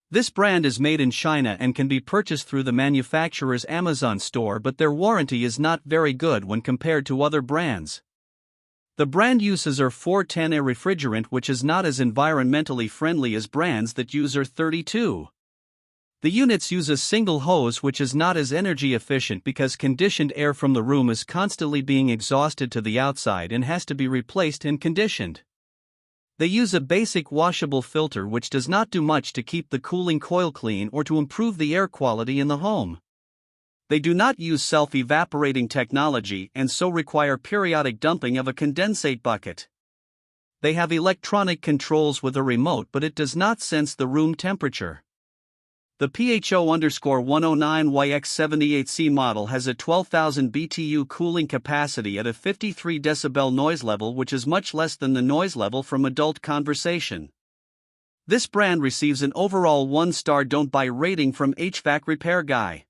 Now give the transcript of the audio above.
This brand is made in China and can be purchased through the manufacturer's Amazon store, but their warranty is not very good when compared to other brands. The brand uses R410A refrigerant, which is not as environmentally friendly as brands that use R32. The units use a single hose, which is not as energy efficient because conditioned air from the room is constantly being exhausted to the outside and has to be replaced and conditioned. They use a basic washable filter which does not do much to keep the cooling coil clean or to improve the air quality in the home. They do not use self-evaporating technology and so require periodic dumping of a condensate bucket. They have electronic controls with a remote, but it does not sense the room temperature. The PHO-109YX78C model has a 12,000 BTU cooling capacity at a 53 decibel noise level, which is much less than the noise level from adult conversation. This brand receives an overall 1-star don't buy rating from HvacRepairGuy.